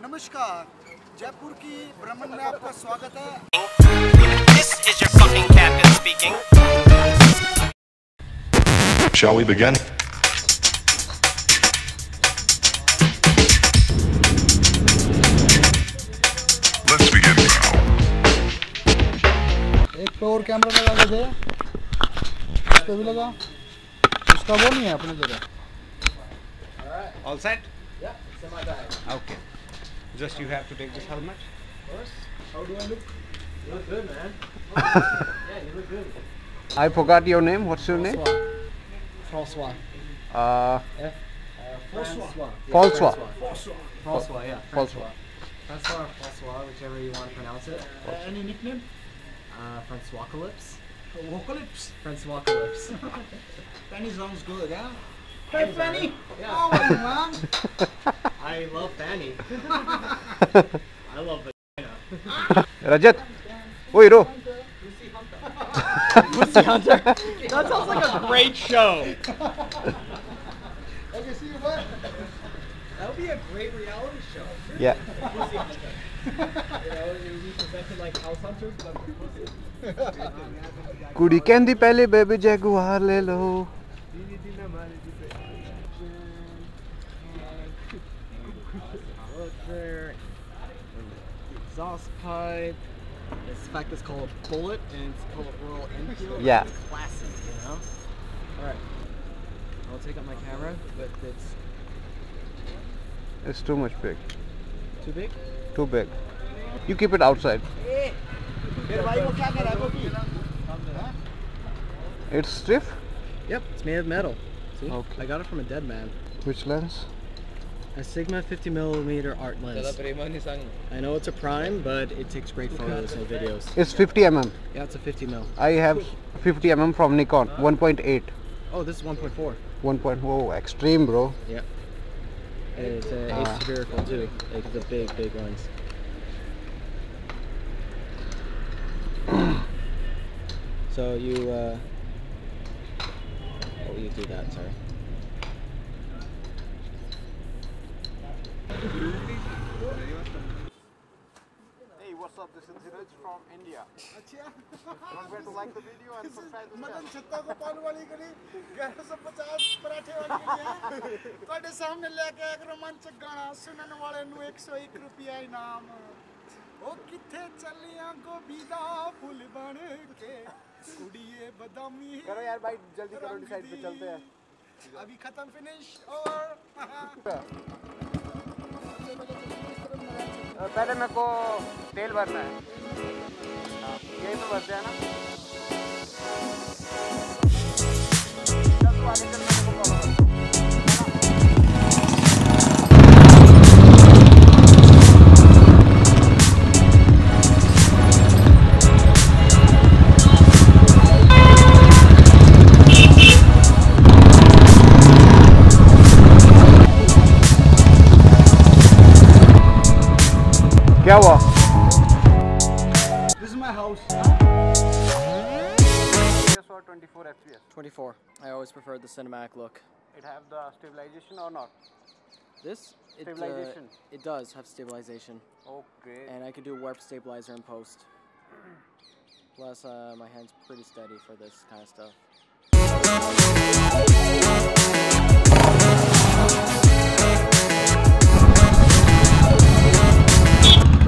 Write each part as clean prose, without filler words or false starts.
नमस्कार, जयपुर की भ्रमण में आपका स्वागत है। This is your fucking captain speaking. Shall we begin? Let's begin now. एक पे और कैमरा लगा के दे, इस पे भी लगा, उसका वो नहीं है अपने जगह। All set? Yeah, it's in my bag. Okay. Just you have to take this helmet. First, how do I look? You look good, man. Yeah, you look good. I forgot your name. What's your name? François. François. François. François, yeah. François. François, whichever you want to pronounce it. Any nickname? François-calypse. Vocalypse. François-calypse. Penny sounds good, huh? Hey, Penny. Yeah. How are you, man? I love Fanny. I love vagina. Rajat. Oi, Ro. Pussy Hunter? That sounds like a great show. Okay, see you, bud. That would be a great reality show. Yeah. Pussy Hunter. You know, it would be presented like House Hunters, but for pussy. कुड़ी कहंदी पहले baby Jaguar ले लो. There, exhaust pipe. This fact is called a bullet, and it's called Royal Enfield. Yeah. It's classic, you know. All right, I'll take out my camera, but It's too much big. too big. Too big. You keep it outside. It's stiff. Yep, it's made of metal. See, Okay. I got it from a dead man. Which lens? A Sigma 50mm art lens. I know it's a prime, but it takes great photos and videos. It's 50 mm. Yeah, it's a 50mm. I have 50 mm from Nikon. 1.8. Oh, this is 1.4. 1.0. Extreme, bro. Yeah. And it's aspherical too. Like it's a big, big lens. So you, oh, you do that, sorry. Hey, what's up? This is Dhiraj from India. Don't forget to like the video and subscribe to the Madan channel. छत्ता को पाल वाली गली 1150 पराठे वाली गली है ਤੁਹਾਡੇ ਸਾਹਮਣੇ ਲੈ ਕੇ ਇੱਕ ਰੋਮਾਂਚਕ ਗਾਣਾ ਸੁਣਨ ਵਾਲੇ ਨੂੰ 101 ਰੁਪਿਆ ਇਨਾਮ ਉਹ ਕਿੱਥੇ ਚੱਲੀਆਂ ਗੋਭੀ ਦਾ ਫੁੱਲ ਬਣ ਕੇ ਕੁੜੀਏ ਬਦਾਮੀ करो यार भाई जल्दी करो डिसाइड पे चलते हैं. अभी खत्म फिनिश और पहले मेरे को तेल भरना है. यही पे भरते हैं ना. चल तू आगे चल, मेरे को फॉलो कर. क्या हुआ? This is my house. 24 FPS. 24. I always preferred the cinematic look. It have the stabilization or not? This? Stabilization. It does have stabilization. Okay. And I could do warp stabilizer in post. Plus, my hand's pretty steady for this kind of stuff.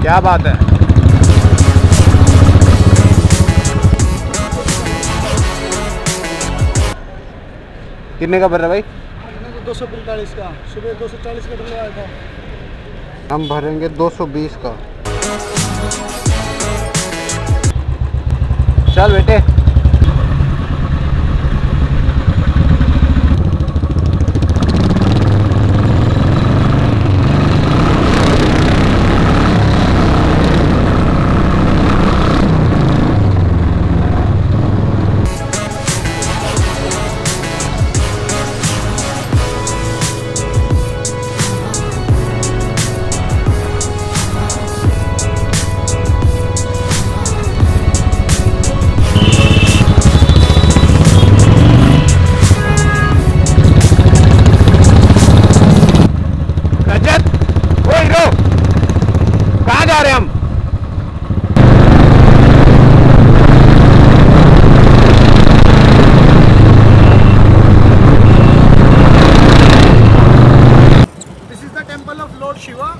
क्या बात है? कितने का भर रहा भाई? 245 का, सुबह 240 का डलवाया था। हम भरेंगे 220 का। चल बेटे।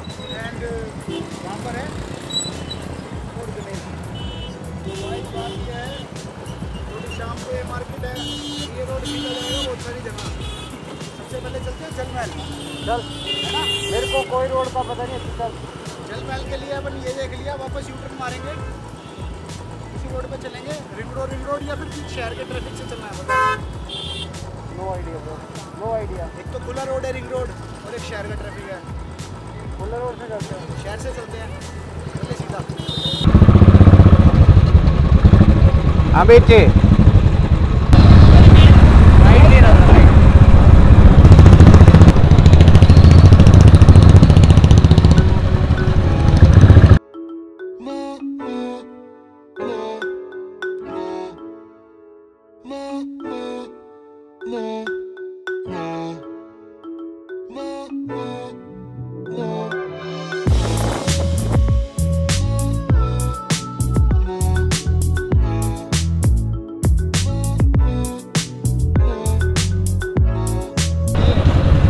एंड वहाँ पर है रोड गणेश। तो भाई बात यह है, थोड़ी शाम को ये मार्केट है, ये रोड निकल जाएगा बहुत सारी जगह। सबसे पहले चलते हैं जल महल। चल, है ना? मेरे को कोई रोड का पता नहीं है, चल। जल महल के लिए अपन ये देख लिया, वापस यू टर्न मारेंगे, इसी रोड पे चलेंगे। रिंग रोड या फिर बीच शहर के ट्रैफिक से चलना है बता। No idea bro, no idea. एक तो खुला रोड है रिंग रोड और एक शहर का ट्रैफिक है। खुला रोड से चलते हैं, शहर से चलते हैं, चले सीधा। हाँ बेचे राइट ले रहा था, राइट।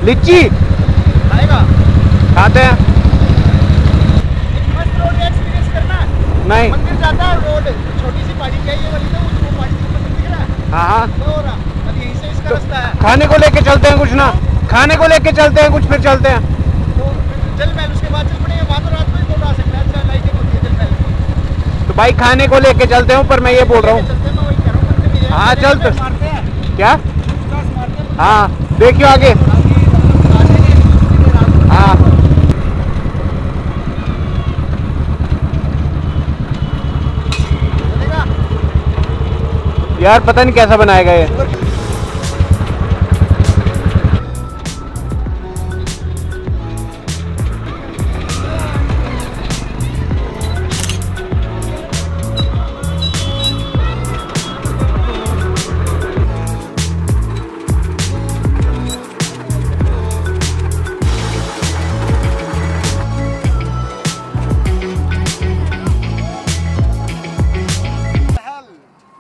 लिच्ची आएगा खाते हैं। मस्त रोड एक्सपीरियंस करना है। नहीं मंदिर जाता है रोड, छोटी सी पहाड़ी क्या है ये वाली, तो वो पहाड़ी के ऊपर दिख रहा है। हाँ तो हो रहा, अब यहीं से इसका रास्ता है। खाने को लेके चलते हैं कुछ ना, खाने को लेके चलते हैं कुछ, फिर चलते हैं। तो जल महल उसके बाद चल पड़ेंगे, वहाँ तो रात को ही फोटो आ सकता है। अच्छा लाइटिंग होती है जल महल की। तो भाई खाने को लेके चलते हैं, पर मैं ये बोल रहा हूँ। चलते हैं, मैं वही कह रहा हूँ, मंदिर में जाएंगे, हाँ, चल तो। मारते हैं, क्या? टॉस मारते हैं। हाँ देखियो आगे। हाँ चलेगा? यार पता नहीं कैसा बनाएगा ये।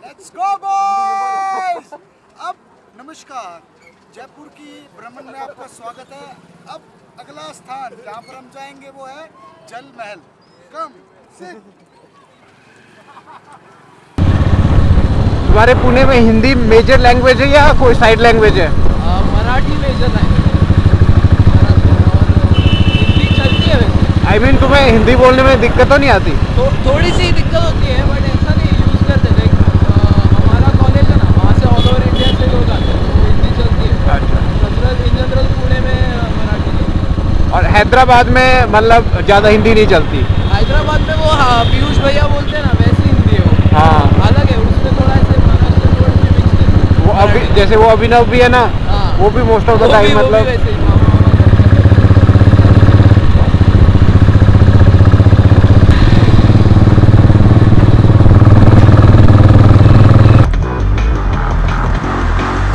Let's go boys! अब नमस्कार, जयपुर की भ्रमण में आपका स्वागत है। अब अगला स्थान जहाँ पर हम जाएंगे वो है जल महल। Come sit. तुम्हारे पुणे में हिंदी मेजर लैंग्वेज है या कोई साइड लैंग्वेज है? मराठी मेजर लैंग्वेज, हिंदी चलती है वैसे। आई मीन तुम्हें हिंदी बोलने में दिक्कत तो नहीं आती? तो थोड़ी सी दिक्कत होती है, बट ऐसा नहीं यूज़ करते। लाइक हमारा कॉलेज है ना, वहाँ से ऑल ओवर इंडिया से लोग आते हैं, तो हिंदी चलती है। अच्छा। इन जनरल पुणे में मराठी चलती है। और हैदराबाद में मतलब ज़्यादा हिंदी नहीं चलती? हैदराबाद में वो पीयूष भैया बोलते हैं ना, वैसी हिंदी है वो। हाँ। अलग है, उसमें थोड़ा ऐसे महाराष्ट्र वर्ड भी मिक्स है। वो अभी जैसे वो अभिनव भी है ना, हाँ। वो भी मोस्ट ऑफ द टाइम मतलब वैसे ही, हाँ।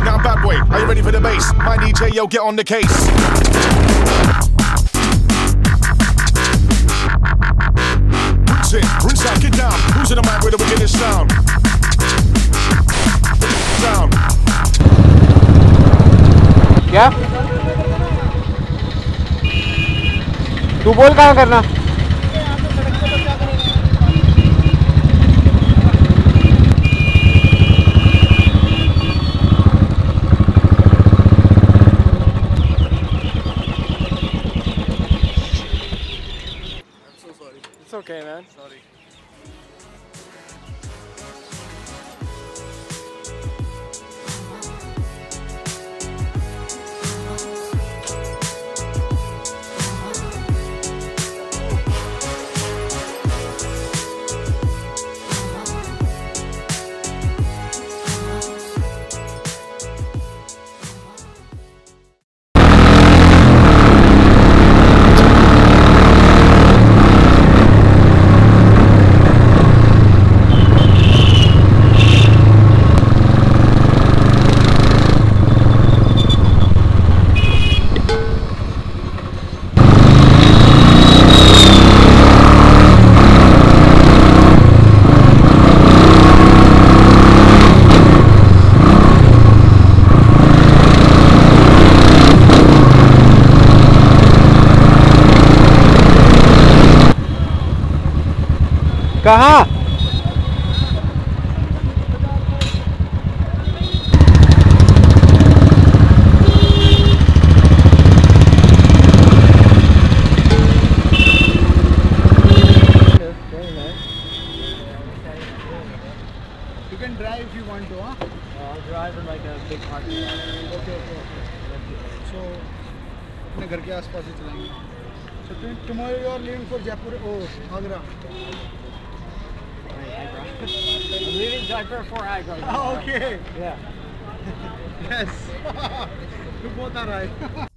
Now bad boy, are you ready for the bass? My DJ, yo, get on the case. Roots in, roots out, get down. Who's in the mic with the wickedest sound? Sound. क्या? तू बोल कहाँ करना? It's okay, man. Sorry. कहाँ? You can drive if you want to, huh? I'll drive in like a big parking lot. Okay. So, अपने घर के आसपास ही चलाएंगे. So tomorrow you are leaving for Jaipur. Oh, Agra. I'm leaving Jaipur for Agra. Okay. Yeah. Yes. तू बहुत आ रहा है.